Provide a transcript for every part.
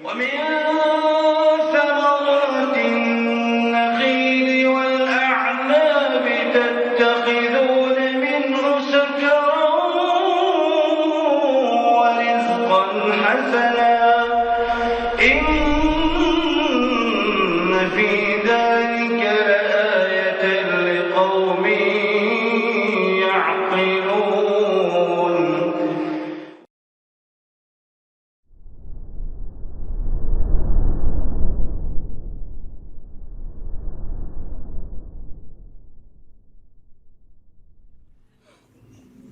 ومن ثمرات النخيل والأعناب تتخذون منه سكرا ورزقا حسنا إن في ذلك لآية لقوم يعقلون.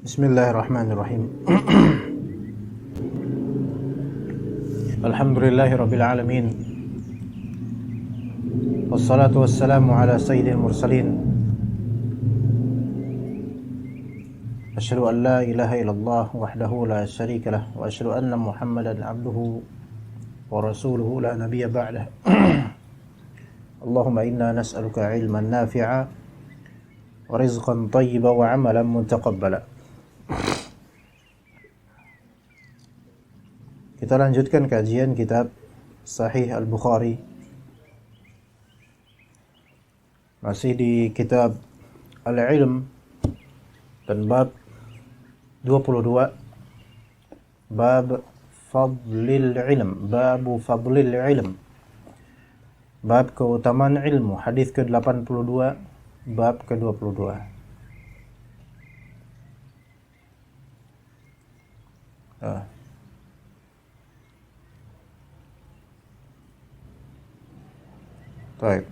Bismillahirrahmanirrahim. Alhamdulillahirabbil alamin. Wassalatu wassalamu ala sayyidil mursalin. Asyhadu an la ilaha illallah wahdahu la syarika lah wa asyhadu anna Muhammadan abduhu wa rasuluhu la nabiyya ba'dah. Allahumma inna nas'aluka ilman nafi'a wa rizqan thayyiban wa 'amalan mutaqabbala. Kita lanjutkan kajian kitab Sahih Al-Bukhari. Masih di kitab Al-Ilm dan bab 22, bab Fadlil Ilm, babu Fadlil Ilm, bab keutamaan ilmu, hadis ke-82, bab ke-22. طيب.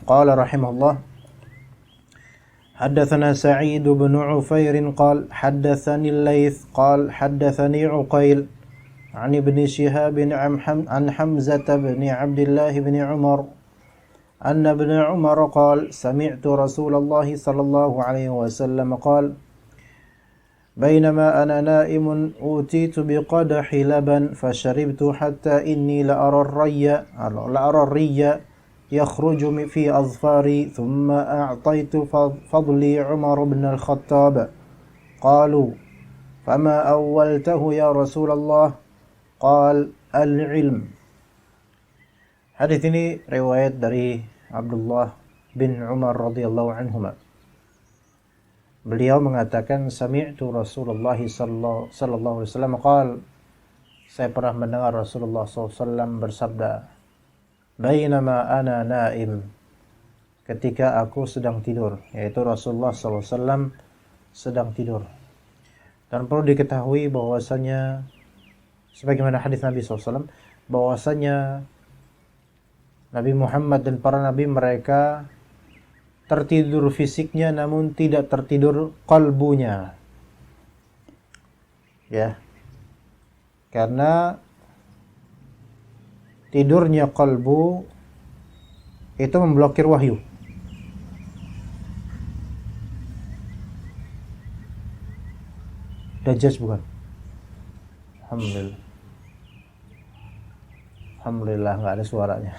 قال رحمه الله: حدثنا سعيد بن عفير قال حدثني الليث قال حدثني عقيل عن ابن شهاب عن حمزة بن عبد الله بن عمر أن ابن عمر قال سمعت رسول الله صلى الله عليه وسلم قال بينما أنا نائم أوتيت بقدح لبن فشربت حتى إني لأرى الري يخرج في أظفاري ثم أعطيت فضلي عمر بن الخطاب قالوا فما أولته يا رسول الله قال العلم. Hadis ini riwayat dari Abdullah bin Umar radhiyallahu anhuma. Beliau mengatakan sami'tu Rasulullah sallallahu alaihi wasallam qala, saya pernah mendengar Rasulullah SAW bersabda, bainama ana naim, ketika aku sedang tidur, yaitu Rasulullah SAW sedang tidur. Dan perlu diketahui bahwasanya sebagaimana hadis Nabi SAW, bahwasanya Nabi Muhammad dan para nabi mereka tertidur fisiknya namun tidak tertidur qalbunya. Ya. Karena tidurnya qalbu itu memblokir wahyu. Dajjal bukan? Alhamdulillah. Alhamdulillah enggak ada suaranya.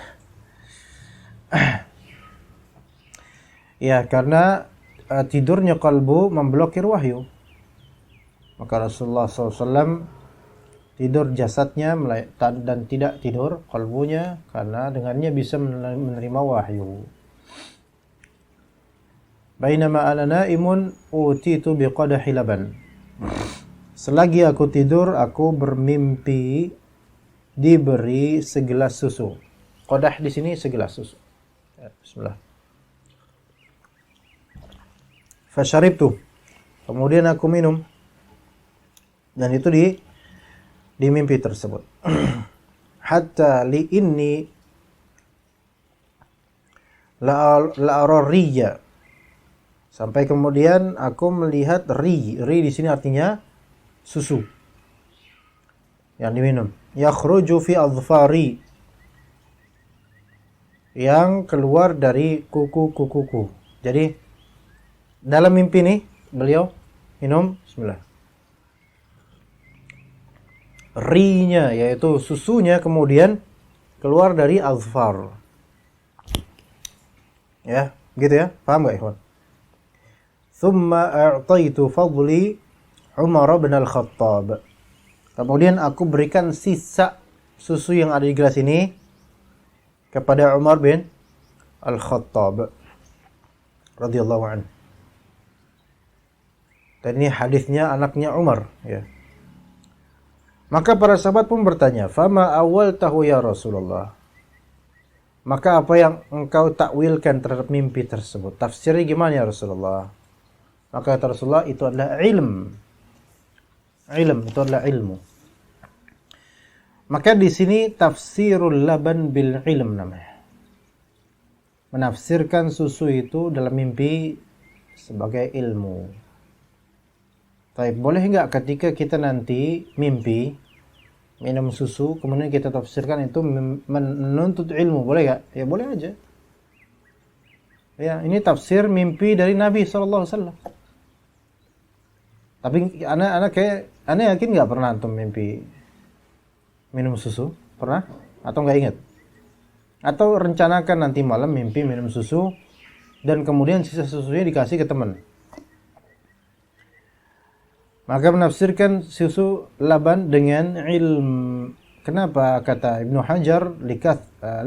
Ya, karena tidurnya kalbu memblokir wahyu. Maka Rasulullah SAW tidur jasadnya dan tidak tidur kalbunya, karena dengannya bisa menerima wahyu. Bainama ana naimun utitu biqadahi laban. Selagi aku tidur, aku bermimpi diberi segelas susu. Qadah di sini segelas susu. Ya, bismillah. Fasharibtu, kemudian aku minum, dan itu di mimpi tersebut. Hatta li inni la'arariyya, sampai kemudian aku melihat ri di sini artinya susu yang diminum. Yakhruju fi adfari, yang keluar dari kuku-kukuku. Jadi dalam mimpi nih beliau minum, bismillah, rinya yaitu susunya kemudian keluar dari azfar. Ya, gitu ya. Paham enggak, ikhwan? Thumma a'taitu fadli Umar bin al-Khattab. Kemudian aku berikan sisa susu yang ada di gelas ini kepada Umar bin Al-Khattab radhiyallahu anhu. Dan ini hadisnya anaknya Umar, ya. Maka para sahabat pun bertanya, "Fama awal tahu ya Rasulullah?" Maka apa yang engkau takwilkan terhadap mimpi tersebut? Tafsirnya gimana ya Rasulullah? Maka kata Rasulullah, itu adalah ilm. Ilm itu adalah ilmu. Maka di sini tafsirul laban bil ilm namanya. Menafsirkan susu itu dalam mimpi sebagai ilmu. Tapi boleh nggak ketika kita nanti mimpi minum susu, kemudian kita tafsirkan itu menuntut ilmu, boleh nggak? Ya boleh aja. Ya, ini tafsir mimpi dari Nabi SAW. Tapi anak yakin nggak pernah antum mimpi minum susu? Pernah? Atau nggak ingat? Atau rencanakan nanti malam mimpi minum susu dan kemudian sisa susunya dikasih ke teman. Maka menafsirkan susu laban dengan ilm. Kenapa kata Ibnu Hajar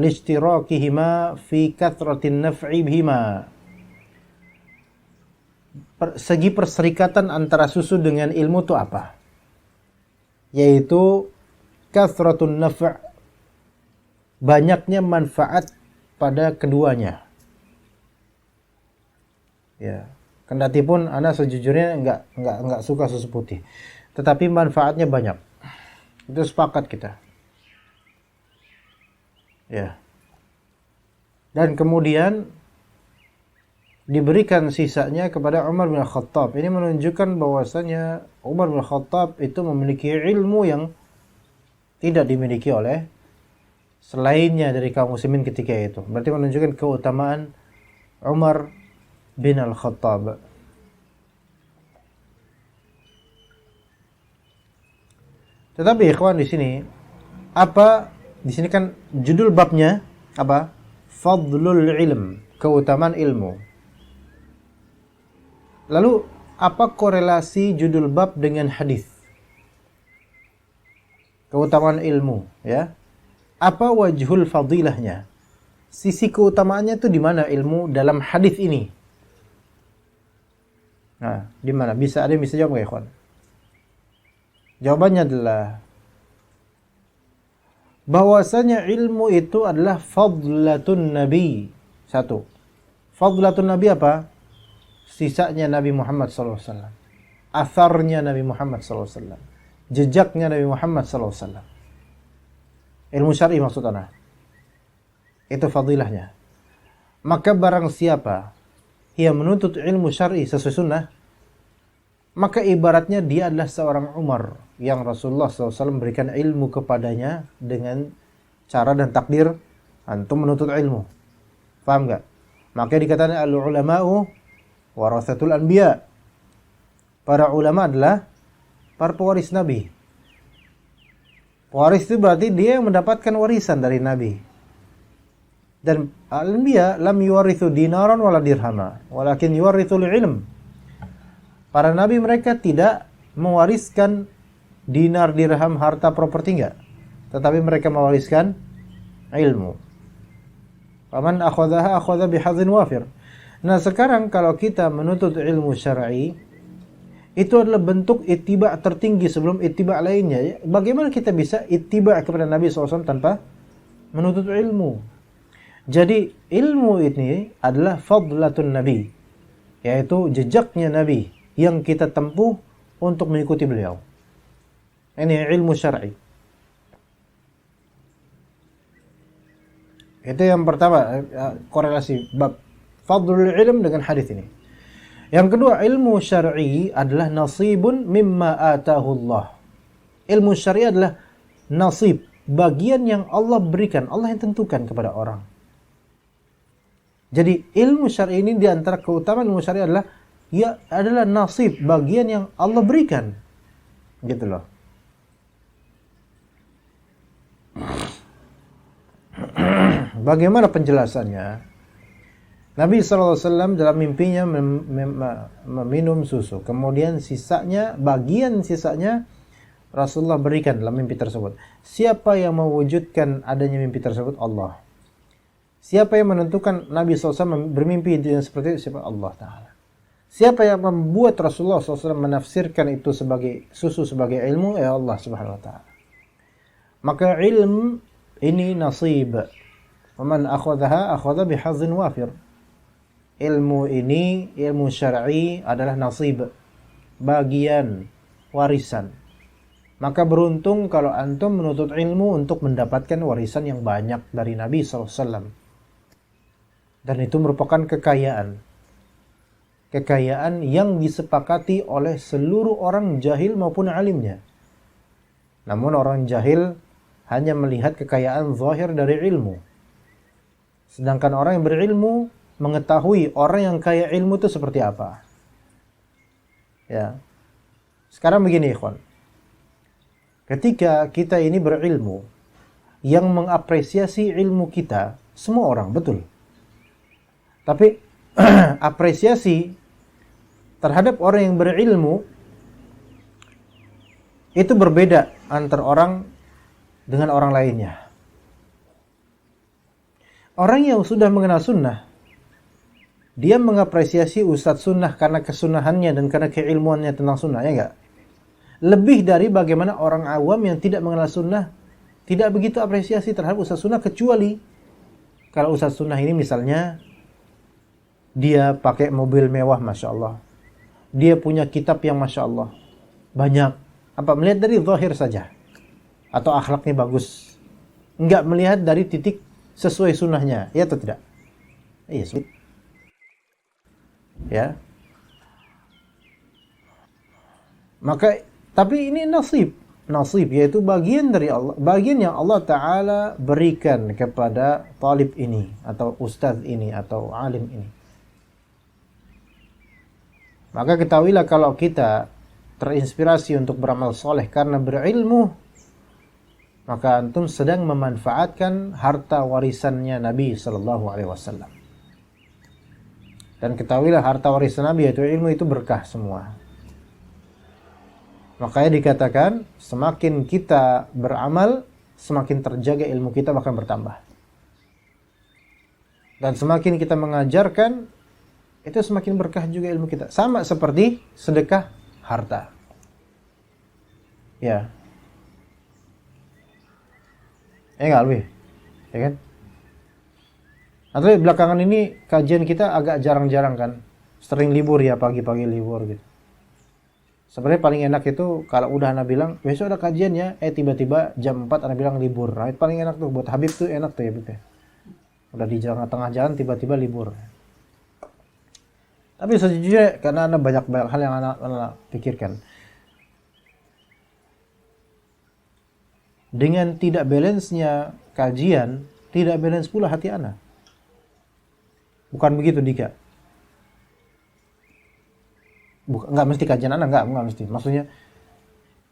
lishtirakihima fi kathratin naf'i bihima. Segi perserikatan antara susu dengan ilmu itu apa? Yaitu kathratun naf', banyaknya manfaat pada keduanya. Ya. Kendati pun ana sejujurnya enggak suka susu putih, tetapi manfaatnya banyak. Itu sepakat kita. Ya. Dan kemudian diberikan sisanya kepada Umar bin Khattab. Ini menunjukkan bahwasanya Umar bin Khattab itu memiliki ilmu yang tidak dimiliki oleh selainnya dari kaum muslimin ketika itu. Berarti menunjukkan keutamaan Umar bin Al-Khattab. Tetapi ikhwan di sini kan judul babnya apa? Fadlul ilm, keutamaan ilmu. Lalu apa korelasi judul bab dengan hadis? Keutamaan ilmu, ya. Apa wajhul fadilahnya? Sisi keutamaannya itu di mana ilmu dalam hadis ini? Nah, di mana? Ada yang bisa jawab nggak, ikhwan? Jawabannya adalah bahwasanya ilmu itu adalah fadlatun Nabi. Satu. Fadlatun Nabi apa? Sisanya Nabi Muhammad SAW. Atharnya Nabi Muhammad SAW. Jejaknya Nabi Muhammad SAW. Ilmu syar'i maksudnya. Itu fadilahnya. Maka barang siapa yang menuntut ilmu syar'i sesuai sunnah, maka ibaratnya dia adalah seorang Umar yang Rasulullah SAW berikan ilmu kepadanya dengan cara dan takdir antum menuntut ilmu. Paham gak? Maka dikatakan al-ulama'u warathatul anbiya. Para ulama adalah para pewaris Nabi. Pewaris itu berarti dia yang mendapatkan warisan dari Nabi. Dan al-anbiya lam yuwarithu dinaran wala dirhama, walakin yuwarithu ilm. Para nabi mereka tidak mewariskan dinar, dirham, harta, properti enggak, tetapi mereka mewariskan ilmu. Faman akhadhaha akhadha bihadzin wafir. Nah, sekarang kalau kita menuntut ilmu syar'i, itu adalah bentuk ittiba' tertinggi sebelum ittiba' lainnya. Bagaimana kita bisa ittiba' kepada Nabi SAW tanpa menuntut ilmu? Jadi ilmu ini adalah fadlatun Nabi, yaitu jejaknya Nabi yang kita tempuh untuk mengikuti beliau. Ini ilmu syar'i. Itu yang pertama, korelasi bab fadlul ilm dengan hadis ini. Yang kedua, ilmu syar'i adalah nasibun mimma atahu Allah. Ilmu syar'i adalah nasib, bagian yang Allah berikan, Allah yang tentukan kepada orang. Jadi ilmu syar'i ini, di antara keutamaan ilmu syar'i adalah adalah nasib, bagian yang Allah berikan. Gitu loh. Bagaimana penjelasannya? Nabi SAW dalam mimpinya meminum susu. Kemudian bagian sisanya Rasulullah berikan dalam mimpi tersebut. Siapa yang mewujudkan adanya mimpi tersebut? Allah. Siapa yang menentukan Nabi SAW bermimpi yang seperti itu? Siapa? Allah Ta'ala. Siapa yang membuat Rasulullah SAW menafsirkan itu sebagai susu sebagai ilmu? Ya Allah Subhanahu Wa Ta'ala. Maka ilmu ini nasib. Waman akhadhaha akhadha bihadzin wafir. Ilmu ini, ilmu syar'i adalah nasib, bagian, warisan. Maka beruntung kalau antum menuntut ilmu untuk mendapatkan warisan yang banyak dari Nabi SAW. Dan itu merupakan kekayaan. Kekayaan yang disepakati oleh seluruh orang jahil maupun alimnya. Namun orang jahil hanya melihat kekayaan zahir dari ilmu. Sedangkan orang yang berilmu mengetahui orang yang kaya ilmu itu seperti apa. Ya. Sekarang begini, ikhwan. Ketika kita ini berilmu, yang mengapresiasi ilmu kita semua orang, betul. Tapi apresiasi terhadap orang yang berilmu itu berbeda antar orang dengan orang lainnya. Orang yang sudah mengenal sunnah, dia mengapresiasi ustadz sunnah karena kesunahannya dan karena keilmuannya tentang sunnah, ya enggak? Lebih dari bagaimana orang awam yang tidak mengenal sunnah tidak begitu apresiasi terhadap ustadz sunnah, kecuali kalau ustadz sunnah ini misalnya dia pakai mobil mewah, Masya Allah. Dia punya kitab yang Masya Allah banyak. Apa melihat dari zahir saja? Atau akhlaknya bagus? Enggak melihat dari titik sesuai sunnahnya, ya atau tidak? Iya, sulit. Ya. Maka, tapi ini nasib. Nasib yaitu bagian dari Allah, bagian yang Allah Ta'ala berikan kepada talib ini, atau ustaz ini, atau alim ini. Maka ketahuilah kalau kita terinspirasi untuk beramal soleh karena berilmu, maka antum sedang memanfaatkan harta warisannya Nabi Sallallahu Alaihi Wasallam. Dan ketahuilah harta warisan Nabi yaitu ilmu itu berkah semua. Makanya dikatakan semakin kita beramal, semakin terjaga ilmu kita bahkan bertambah. Dan semakin kita mengajarkan, itu semakin berkah juga ilmu kita. Sama seperti sedekah harta. Ya. Enggak lebih. Ya kan? Atau belakangan ini kajian kita agak jarang-jarang kan. Sering libur ya, pagi-pagi libur gitu. Sebenarnya paling enak itu kalau udah anak bilang, besok ada kajian ya, tiba-tiba jam 4 anak bilang libur. Nah, itu paling enak tuh buat Habib tuh, enak tuh ya, Habib ya. Udah di tengah jalan tiba-tiba libur. Tapi sejujurnya karena ada banyak hal yang anak pikirkan. Dengan tidak balance-nya kajian, tidak balance pula hati anak. Bukan begitu, Dika. Enggak mesti kajian anak, enggak mesti. Maksudnya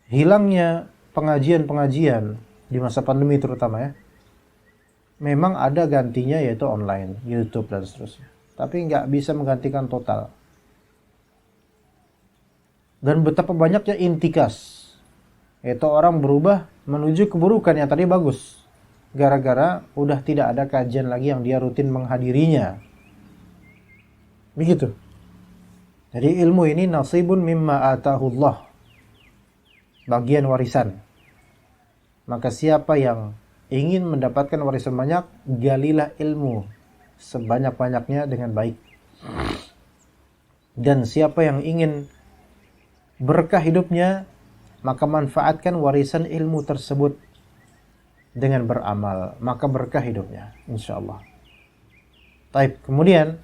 hilangnya pengajian-pengajian di masa pandemi terutama ya. Memang ada gantinya yaitu online, YouTube dan seterusnya. Tapi nggak bisa menggantikan total. Dan betapa banyaknya intikas, yaitu orang berubah menuju keburukan yang tadi bagus, gara-gara udah tidak ada kajian lagi yang dia rutin menghadirinya. Begitu. Jadi ilmu ini nasibun mimma atahullah, bagian warisan. Maka siapa yang ingin mendapatkan warisan banyak, galilah ilmu sebanyak-banyaknya dengan baik. Dan siapa yang ingin berkah hidupnya, maka manfaatkan warisan ilmu tersebut dengan beramal, maka berkah hidupnya insyaallah. Baik, kemudian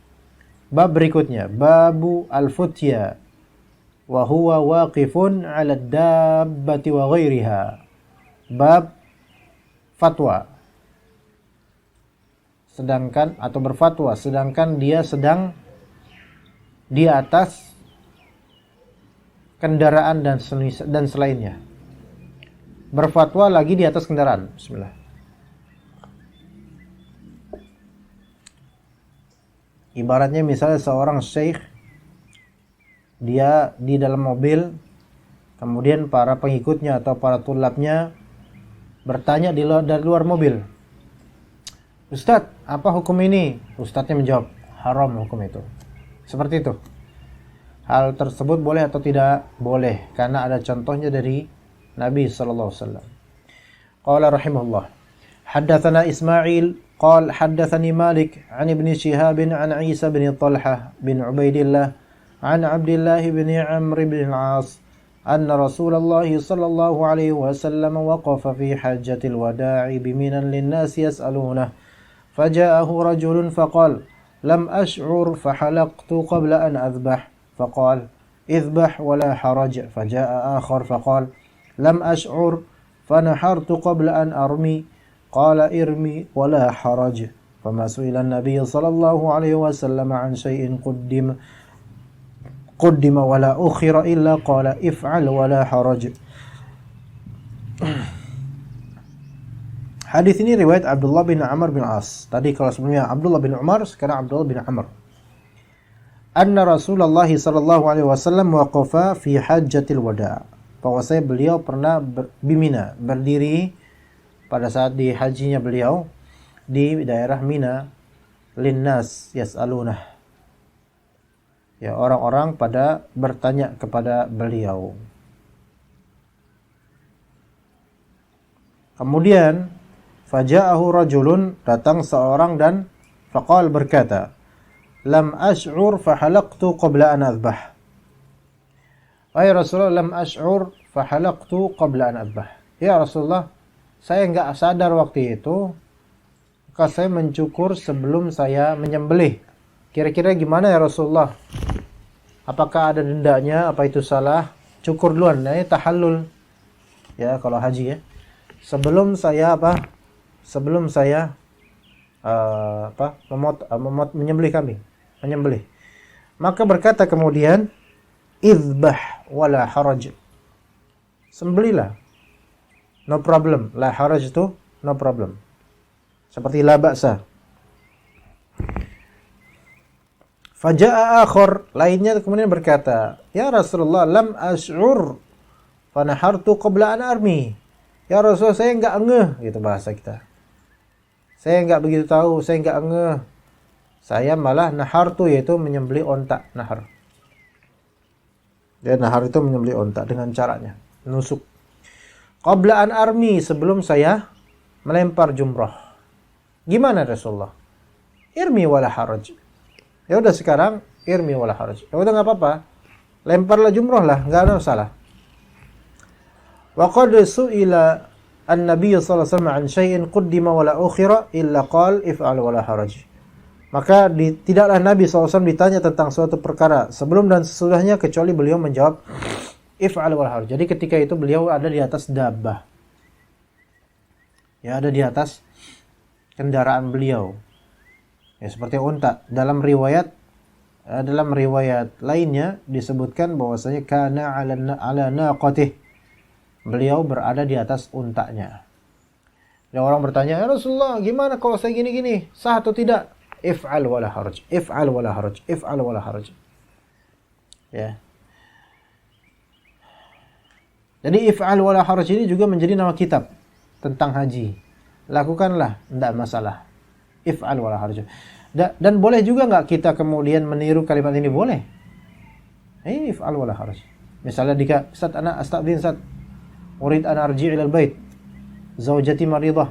bab berikutnya, babu al-futya wa huwa waqifun 'ala ad-dabbati wa ghairiha. Bab fatwa, sedangkan atau berfatwa sedangkan dia sedang di atas kendaraan dan selainnya. Berfatwa lagi di atas kendaraan. Bismillah. Ibaratnya misalnya seorang syekh, dia di dalam mobil Kemudian para pengikutnya atau para tulabnya bertanya dari luar mobil, Ustadz, apa hukum ini? Ustadznya menjawab, haram hukum itu. Seperti itu. Hal tersebut boleh atau tidak? Boleh, karena ada contohnya dari Nabi sallallahu alaihi wasallam. Qala rahimahullah, haddatsana Ismail qala haddatsani Malik an Ibn Shihab an Isa bin Talhah bin Ubaidillah an Abdullah bin Amr bin al-As anna Rasulullah sallallahu alaihi wasallam waqafa fi hajjatil wada'i biminan lin-nas yas'alunah faja'ahu rajulun faqala lam ash'ur fahalaqtu qabla an adhbah faqala اذبح ولا حرج فجاء آخر فقال لم أشعر فنحرت قبل أن أرمي قال ارمي ولا حرج فما سئل النبي صلى الله عليه وسلم عن شيء قدم ولا أخر إلا قال افعل ولا حرج. Hadis ini riwayat Abdullah bin Amr bin As. Tadi kalau sebelumnya Abdullah bin Umar, sekarang Abdullah bin Amr. Anna Rasulullah sallallahu alaihi wasallam waqafa fi hajjatil wada'. Bahwasanya beliau pernah di Mina, berdiri pada saat di hajinya beliau di daerah Mina, linnas yas'alunah. Ya, orang-orang pada bertanya kepada beliau. Kemudian faja'ahu rajulun, datang seorang dan faqal berkata, lam ash'ur fahalaqtu qabla an adhbah. Wahai Rasulullah, lam ash'ur fahalaqtu qabla an adhbah. Ya Rasulullah, saya enggak sadar waktu itu, maka saya mencukur sebelum saya menyembelih. Kira-kira gimana ya Rasulullah? Apakah ada dendanya? Apa itu salah? Cukur duluan, ini tahallul. Ya, kalau haji ya. Sebelum saya menyembelih kambing, menyembelih. Maka berkata kemudian, izbah wala haraj. Sembelihlah. No problem. La haraj itu no problem. Seperti la ba'sa. Faja'a akhar, lainnya kemudian berkata, ya Rasulullah, lam ash'ur fanahartu qabla an armi. Ya Rasulullah, saya enggak ngeh, gitu bahasa kita. Saya enggak begitu tahu, saya enggak ngeh. Saya malah nahartu, yaitu menyembelih onta, nahar. Ya, nahar itu menyembelih onta dengan caranya nusuk. Qabla an armi, sebelum saya melempar jumrah. Gimana Rasulullah? Irmi wala haraj. Ya udah sekarang irmi wala haraj. Ya udah enggak apa-apa. Lemparlah jumrah lah, enggak ada masalah. Wa qad su'ila an-nabiy sallallahu alaihi wasallam an syai'in qaddima wala ukhira illa qala if'al wala haraj. Maka tidaklah Nabi SAW ditanya tentang suatu perkara sebelum dan sesudahnya kecuali beliau menjawab if'al wal haraj. Jadi ketika itu beliau ada di atas dabbah. Ya, ada di atas kendaraan beliau. Ya, seperti unta. Dalam riwayat lainnya disebutkan bahwasanya kana ala naqatih. Beliau berada di atas untanya. Dan orang bertanya, "Ya Rasulullah, gimana kalau saya gini-gini? Sah atau tidak?" If'al wala haraj, if'al wala haraj, if'al wala haraj. Ya. Jadi if'al wala haraj ini juga menjadi nama kitab tentang haji. Lakukanlah, tidak masalah. If'al wala haraj. Dan boleh juga enggak kita kemudian meniru kalimat ini? Boleh. If'al wala haraj. Misalnya Ustaz, ana astadzin Ustaz. Urid an arji' ila al-bait. Zaujati maridah.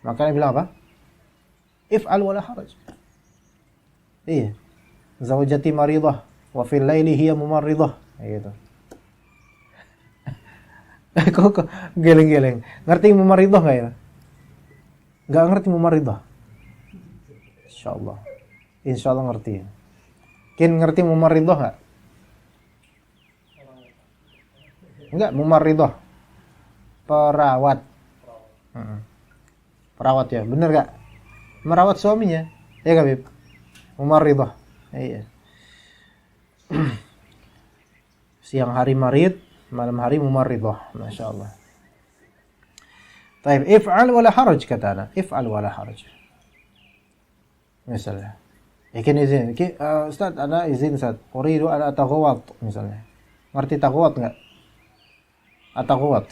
Maka dia bilang apa? If'al wala haraj. Iya. Zaujati maridah wa fil laili hiya mumarridah. Gitu. Kok geleng-geleng. Ngerti mumarridah enggak ya? Enggak ngerti mumarridah. Insyaallah. Insyaallah ngerti. Kin ngerti mumarridah enggak? Enggak, mumarridah. Perawat. Perawat ya, bener enggak? Merawat suaminya, ya Kak Bib? Mumarridah. Iya. Siang hari marid, malam hari mumarridah. Masya Allah. Taib, if'al wala haraj katana. If'al wala haraj. Misalnya. Yakin izin. Ustaz, ana izin Ustaz. Uridu an ataghawat misalnya. Ngerti taghawat enggak? At-taghut.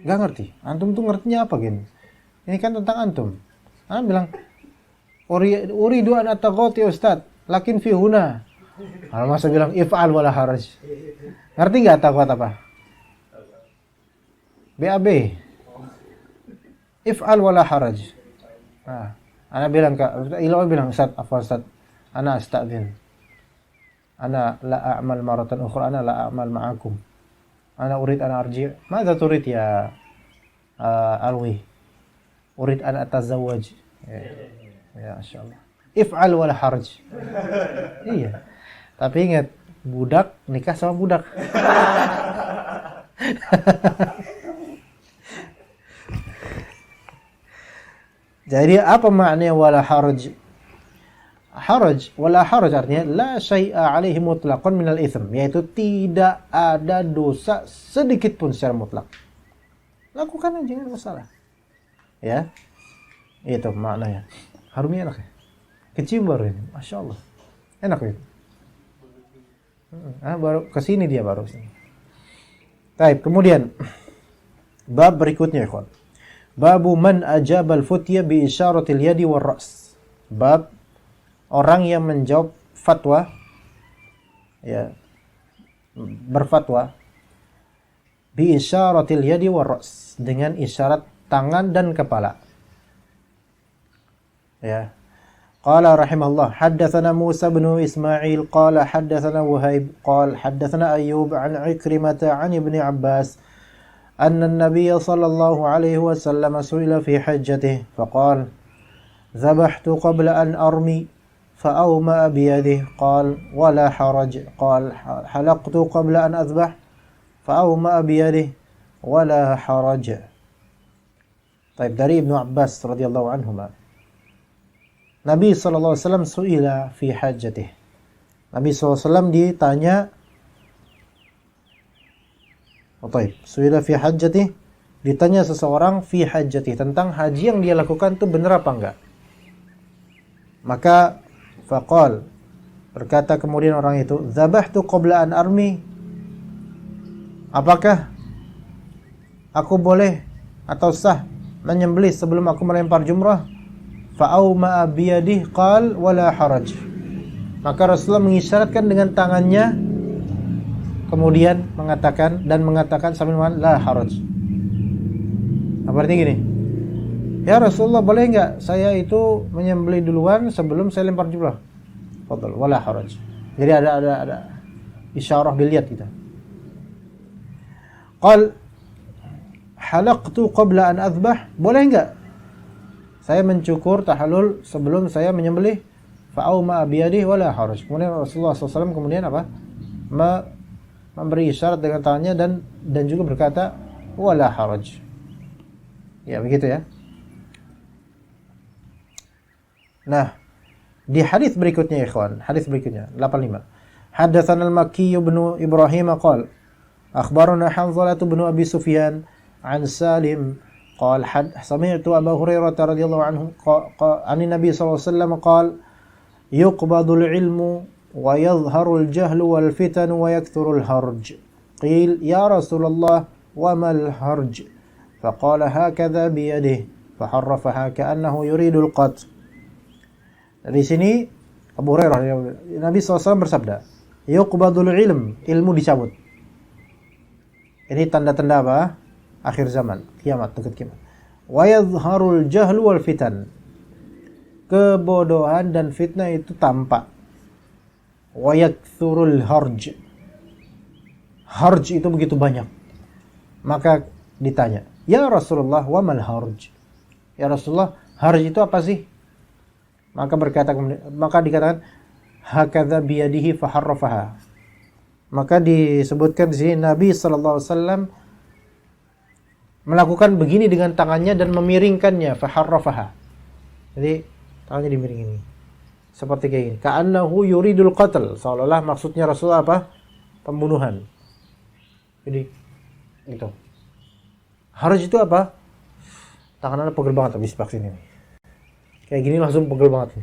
Gak ngerti. Antum tuh ngertinya apa gini? Ini kan tentang antum. Ana bilang uridu an at-taghut ya Ustaz, lakin fi huna. Ana masa bilang if'al wala haraj. Ngerti enggak at-taghut apa? BAB. If'al wala haraj. Nah, ana bilang bilang Ustaz, apa Ustaz? Ana astadzin. Ana la a'mal maratan ukhra, ana la a'mal ma'akum. Ana urid an arji'. Madza turid ya Alwi? Urid an atazawwaj. Ya masyaallah. If'al wala haraj. Iya. Tapi ingat, budak nikah sama budak. Jadi apa maknanya wala haraj? Wala haraj artinya la syai'a alaihi mutlaqan minal itsm, yaitu tidak ada dosa sedikit pun secara mutlak. Lakukan aja, enggak masalah. Ya. Itu maknanya. Harumnya enak ya. Kecium baru ini, Masya Allah. Enak ya. Baru kesini dia baru sini. Baik, kemudian bab berikutnya, ikhwan. Babu man ajabal futya bi isyaratil yadi war ra's. Bab orang yang menjawab fatwa, ya, berfatwa bi isyaratil yadi war ra's, dengan isyarat tangan dan kepala. Ya. Qala rahimahullah, haddatsana Musa bin Ismail qala haddatsana Wahib qala haddatsana Ayyub an Ikrimah an Ibnu Abbas anna an-nabiy sallallahu alaihi wasallam su'ila fi hajjatihi faqala dhabhtu qabla an armi فأومأ بيده قال ولا حرج قال حلقت قبل أن أذبح فأومأ بيده ولا حرج. طيب, dari Ibnu Abbas radhiyallahu anhuma, Nabi SAW su'ila fi hajjatih. Nabi SAW ditanya, su'ila fi hajjatih, ditanya seseorang fi hajjatih, tentang haji yang dia lakukan itu benar apa enggak. Maka faqal, berkata kemudian orang itu, dzabahtu qabla an armi, apakah aku boleh atau sah menyembelih sebelum aku melempar jumrah? Fa'auma biyadihi qal wala haraj. Maka Rasulullah mengisyaratkan dengan tangannya, kemudian mengatakan sambil mengatakan la haraj. Apa artinya gini? Ya Rasulullah, boleh enggak saya itu menyembelih duluan sebelum saya lempar jumrah? Fadhal wala haraj. Jadi ada isyarah dilihat kita. Qal halaqtu qabla an adhbah, boleh enggak saya mencukur tahallul sebelum saya menyembelih? Fa'auma biyadihi wala haraj. Kemudian Rasulullah SAW kemudian apa? Memberi isyarat dengan tangannya dan juga berkata wala haraj. Ya begitu ya. Nah, di hadis berikutnya ikhwan, hadis berikutnya 85. Haddatsana al-Makki bin Ibrahim qala akhbarana Hanzalah bin Abi Sufyan an Salim qala sami'tu Abu Hurairah radhiyallahu anhu an Nabi sallallahu alaihi wasallam qala yuqbadu al-ilmu wa yadhharu al-jahlu wal fitan wa yakthuru al-harj. Qil ya Rasulullah wa ma al-harj? Faqala hakadha bi yadihi faharrafaha ka'annahu yuridu al-qat. Di sini Abu Hurairah, Nabi SAW bersabda, yuqbadul ilmu dicabut. Ini tanda-tanda apa? Akhir zaman, kiamat, dekat kiamat. Wa yadhharul jahlu wal fitan. Kebodohan dan fitnah itu tampak. Wa yakthurul harj. Harj itu begitu banyak. Maka ditanya, ya Rasulullah, wa mal harj? Ya Rasulullah, harj itu apa sih? Maka dikatakan hakadha biyadihi faharrafaha. Maka disebutkan di sini Nabi sallallahu alaihi wasallam melakukan begini dengan tangannya dan memiringkannya, faharrafaha. Jadi tangannya dimiringin seperti kayak gini. Ka'annahu yuridul qatl, seolah-olah maksudnya Rasulullah apa? Pembunuhan. Jadi gitu. Haraj itu apa? Tangannya pegel banget habis vaksin ini. Kayak gini langsung pegel banget.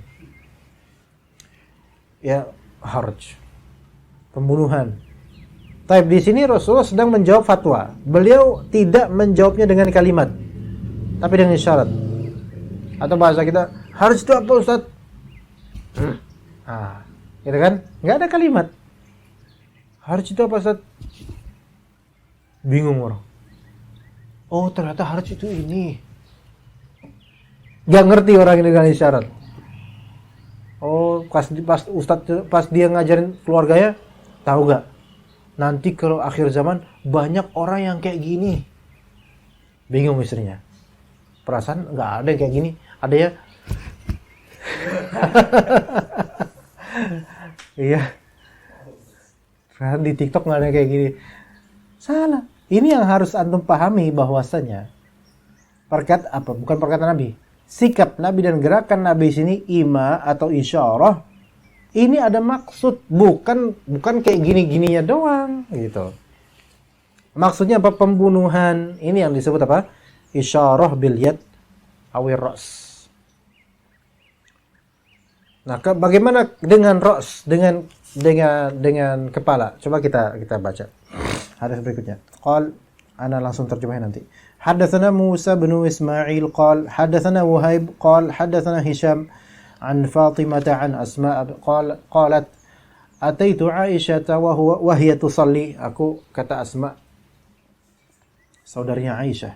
Ya, haraj. Pembunuhan. Tapi di sini Rasulullah sedang menjawab fatwa. Beliau tidak menjawabnya dengan kalimat, tapi dengan isyarat. Atau bahasa kita, harus itu apa Ustaz? Gitu kan? Nggak ada kalimat. Harus itu apa Ustaz? Bingung orang. Oh ternyata harus itu ini. Nggak ngerti orang ini dengan isyarat. Oh pas Ustaz pas dia ngajarin keluarganya, tahu nggak? Nanti kalau akhir zaman banyak orang yang kayak gini. Bingung istrinya. Perasaan nggak ada yang kayak gini. Ada ya? Iya. Karena di TikTok nggak ada yang kayak gini. Salah. Ini yang harus antum pahami bahwasanya bukan perkataan Nabi. Sikap Nabi dan gerakan Nabi sini ima atau isyarah. Ini ada maksud, bukan kayak gini-gininya doang gitu. Maksudnya apa? Pembunuhan. Ini yang disebut apa? Isyarah bil yad awir ra's. Nah, bagaimana dengan ra's, dengan kepala? Coba kita baca hadis berikutnya. Ana langsung terjemahin nanti. Hadatsana Musa bin Ismail qal hadatsana Wahaib qal hadatsana Hisham an Fatimah an Asma qalat ataitu Aisyah wa hiya tusalli. Aku, kata Asma, saudaranya Aisyah,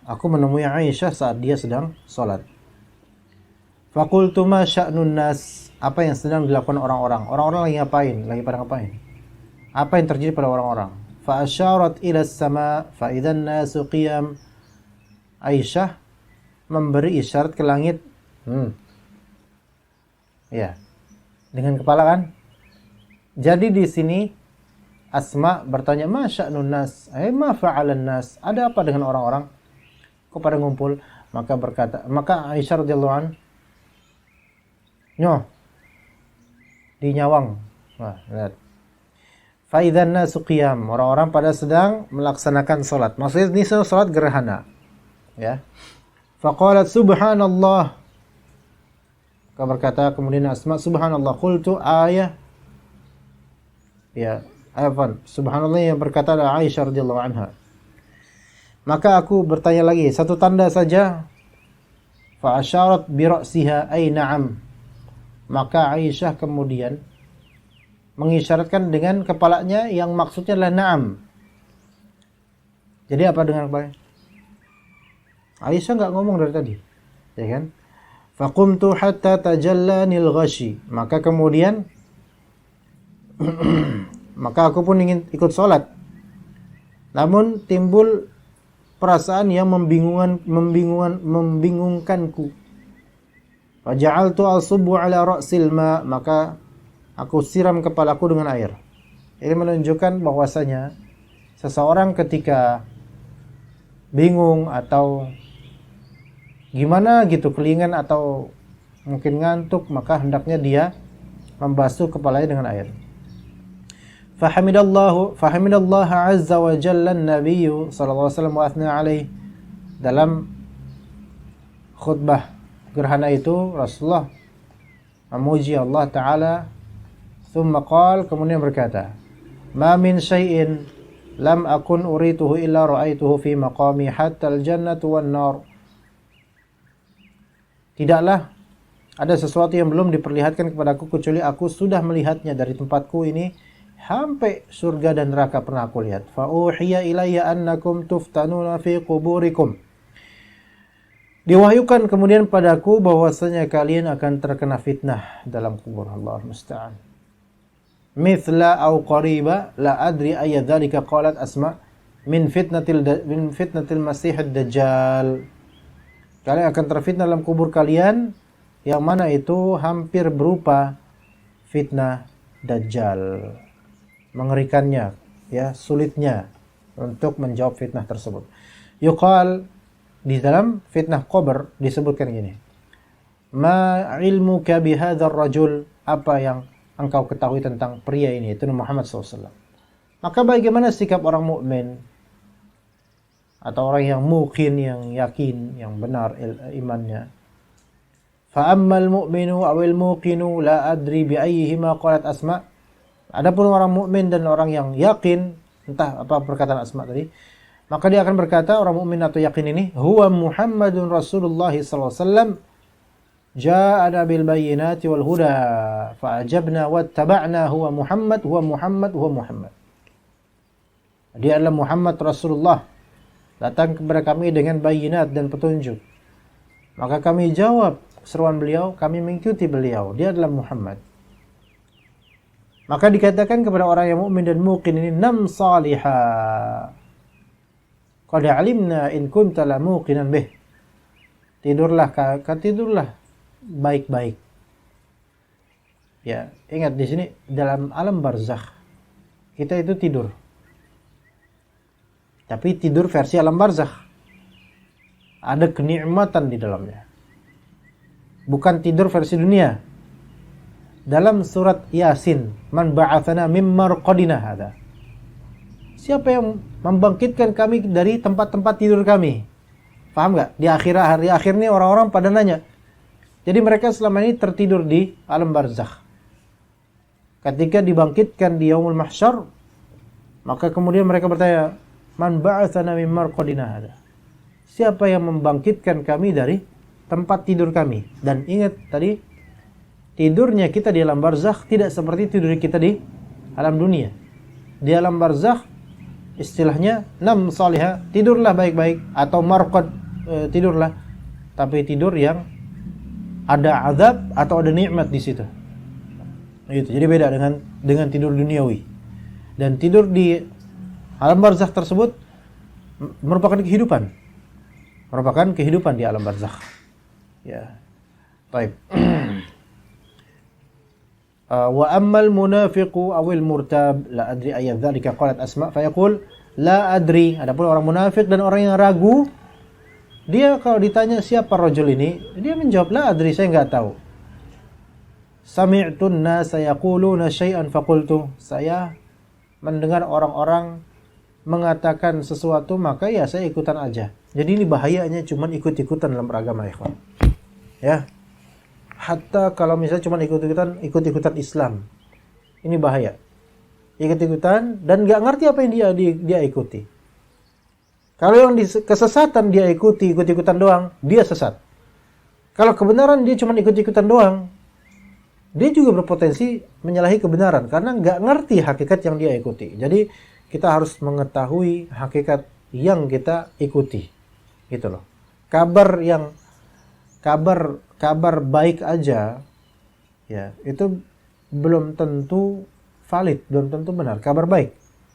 aku menemui Aisyah saat dia sedang salat. Faqultu ma sya'nun nas, apa yang sedang dilakukan orang-orang? Orang-orang lagi ngapain? Lagi pada ngapain? Apa yang terjadi pada orang-orang? Fa asyarat ila as-sama fa idzan nasu qiyam. Aisyah memberi isyarat ke langit. Ya. Dengan kepala kan? Jadi di sini Asma bertanya, "Ma sya'nun nas?" Ma fa'alan nas? Ada apa dengan orang-orang? Kok pada ngumpul? Maka Aisyah radhiyallahu anha, di nyawang. Nah, lihat. Fa idzan nasu qiyam, orang-orang pada sedang melaksanakan salat. Maksudnya ini salat gerhana. Ya. Faqalat subhanallah. Maka berkata kemudian Asma, subhanallah. Qultu ayah. Ya, subhanallah yang berkata adalah Aisyah radhiyallahu anha. Maka aku bertanya lagi, satu tanda saja. Fa asyarat bi ra'siha ay na'am. Maka Aisyah kemudian mengisyaratkan dengan kepalanya yang maksudnya adalah na'am. Jadi apa dengan kepalanya? Aisyah enggak ngomong dari tadi, ya kan? Faqumtu hatta tajallanil ghashi. Maka kemudian maka aku pun ingin ikut salat. Namun timbul perasaan yang membingungkanku. Faja'altu asubbu ala ra'sil ma, maka aku siram kepalaku dengan air. Ini menunjukkan bahwasanya seseorang ketika bingung atau gimana gitu, kelingan atau mungkin ngantuk, maka hendaknya dia membasuh kepalanya dengan air. Fahamidallaha azza wa jalla an-nabiy sallallahu alaihi wasallam wa athna alaihi. Dalam khutbah gerhana itu Rasulullah memuji Allah Ta'ala. Thumma qala, kemudian berkata, ma min syai'in lam akun urituhu illa ra'aituhu fi maqami hatta al-jannatu wan nar. Tidaklah ada sesuatu yang belum diperlihatkan kepadaku kecuali aku sudah melihatnya dari tempatku ini sampai surga dan neraka pernah aku lihat. Fa uhiya ilayya annakum tuftanuna fi quburikum. Diwahyukan kemudian padaku bahwasanya kalian akan terkena fitnah dalam kubur. Allah musta'an. Mithla au qariba la adri ayya dzalika qalat Asma min fitnatil masihid dajjal. Kalian akan terfitnah dalam kubur kalian, yang mana itu hampir berupa fitnah dajjal. Mengerikannya, ya, sulitnya untuk menjawab fitnah tersebut. Yuqal, di dalam fitnah qabr disebutkan gini. Ma ilmuka bihadzal rajul, apa yang engkau ketahui tentang pria ini, itu Muhammad SAW. Maka bagaimana sikap orang mukmin atau orang yang muqin, yang yakin, yang benar imannya? Fa ammal mu'minu awil muqinu la adri bi ayyihima qalat Asma. Adapun orang mukmin dan orang yang yakin, entah apa perkataan Asma tadi, maka dia akan berkata, orang mukmin atau yakin ini, huwa Muhammadun Rasulullah sallallahu alaihi wasallam ja'ana bil bayyinati wal huda fa'ajabna wattaba'na huwa Muhammad huwa Muhammad huwa Muhammad. Dia adalah Muhammad Rasulullah, datang kepada kami dengan bayinat dan petunjuk. Maka kami jawab seruan beliau, kami mengikuti beliau. Dia adalah Muhammad. Maka dikatakan kepada orang yang mukmin dan muqin ini, nam salihah. Qad alimna in kunta la muqinan bih. Tidurlah baik-baik. Ya, ingat di sini dalam alam barzakh kita itu tidur. Tapi tidur versi alam barzakh. Ada kenikmatan di dalamnya. Bukan tidur versi dunia. Dalam surat Yasin, man ba'athana mim marqadina hadza. Siapa yang membangkitkan kami dari tempat-tempat tidur kami? Paham nggak? Di hari akhir ini orang-orang pada nanya. Jadi mereka selama ini tertidur di alam barzakh. Ketika dibangkitkan di yaumul mahsyar, maka kemudian mereka bertanya, man ba'athana mim marqadina hadza. Siapa yang membangkitkan kami dari tempat tidur kami? Dan ingat tadi, tidurnya kita di alam barzakh tidak seperti tidur kita di alam dunia. Di alam barzakh istilahnya nam salihah, tidurlah baik-baik, atau marqad, tidurlah, tapi tidur yang ada azab atau ada nikmat di situ. Itu. Jadi beda dengan tidur duniawi. Dan tidur di alam barzakh tersebut merupakan kehidupan. Merupakan kehidupan di alam barzakh. Ya. Baik. Wa ammal munafiqu awil murtab la adri ayat dzalika qalat Asma fa yaqul la adri. Adapun orang munafik dan orang yang ragu, dia kalau ditanya siapa rajul ini, dia menjawab la adri, saya enggak tahu. Sami'tun nasa yaquluna syai'an faqultu. Saya mendengar orang-orang mengatakan sesuatu, maka ya saya ikutan aja. Jadi ini bahayanya cuman ikut-ikutan dalam beragama, ikhwan. Ya. Hatta kalau misalnya cuma ikut-ikutan Islam, ini bahaya. Ikut-ikutan dan nggak ngerti apa yang dia ikuti. Kalau yang kesesatan dia ikut-ikutan doang, dia sesat. Kalau kebenaran dia cuma ikut-ikutan doang, dia juga berpotensi menyalahi kebenaran karena nggak ngerti hakikat yang dia ikuti. Jadi kita harus mengetahui hakikat yang kita ikuti, gitu loh. Kabar baik aja, ya itu belum tentu valid, belum tentu benar. Kabar baik,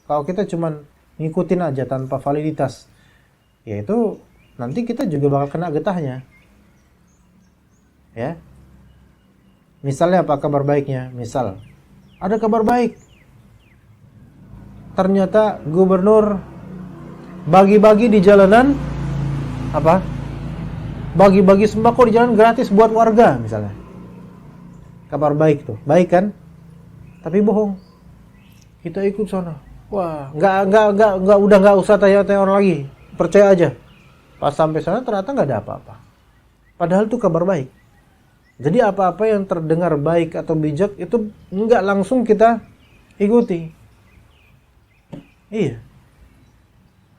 kalau kita cuman ngikutin aja tanpa validitas, ya itu nanti kita juga bakal kena getahnya. Ya, misalnya apa kabar baiknya? Misal ada kabar baik, ternyata gubernur bagi-bagi di jalanan apa? Bagi-bagi sembako di jalan gratis buat warga misalnya. Kabar baik tuh, baik kan? Tapi bohong. Kita ikut sana. Wah, udah nggak usah tanya-tanya orang lagi. Percaya aja. Pas sampai sana ternyata nggak ada apa-apa. Padahal itu kabar baik. Jadi apa-apa yang terdengar baik atau bijak itu nggak langsung kita ikuti. Iya.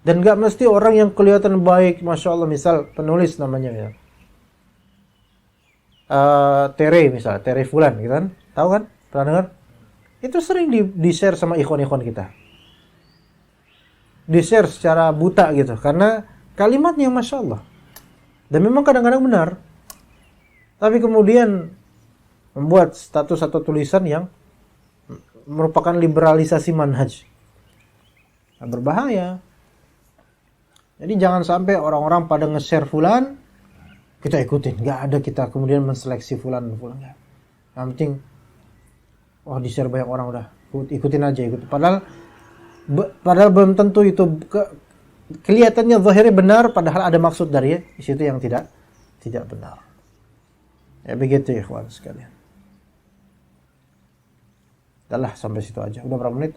Dan gak mesti orang yang kelihatan baik, Masya Allah, misal penulis namanya ya. Tere misal, Tere Fulan gitu kan. Tahu kan? Pernah dengar? Itu sering di-share sama ikhwan-ikhwan kita. Di-share secara buta gitu. Karena kalimatnya Masya Allah. Dan memang kadang-kadang benar. Tapi kemudian membuat status atau tulisan yang merupakan liberalisasi manhaj. Nah, berbahaya. Jadi jangan sampai orang-orang pada nge-share fulan, kita ikutin. Nggak ada kita kemudian menseleksi fulan. Nggak. Yang penting, wah di-share banyak orang udah, ikutin aja. Padahal belum tentu itu kelihatannya zahirnya benar, padahal ada maksud dari situ yang tidak benar. Ya begitu ya ikhwan sekalian. Udahlah sampai situ aja. Udah berapa menit?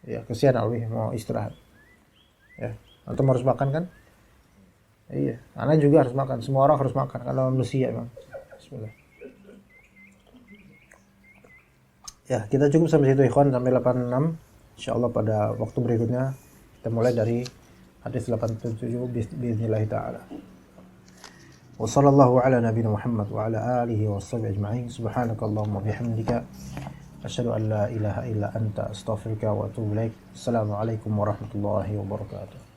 Ya, kesian Alwi mau istirahat. Ya, atau harus makan kan? Iya, anak juga harus makan. Semua orang harus makan kalau manusia memang. Bismillah. Ya, kita cukup sampai situ ikhwan, sampai 86. Insyaallah pada waktu berikutnya kita mulai dari hadis 87 bismillah taala. Wa sallallahu ala nabiyina Muhammad wa ala alihi washabbihi ajma'in. Subhanakallahumma bihamdika asyhadu an la ilaha illa anta astaghfiruka wa atubu ilaik. Assalamualaikum warahmatullahi wabarakatuh.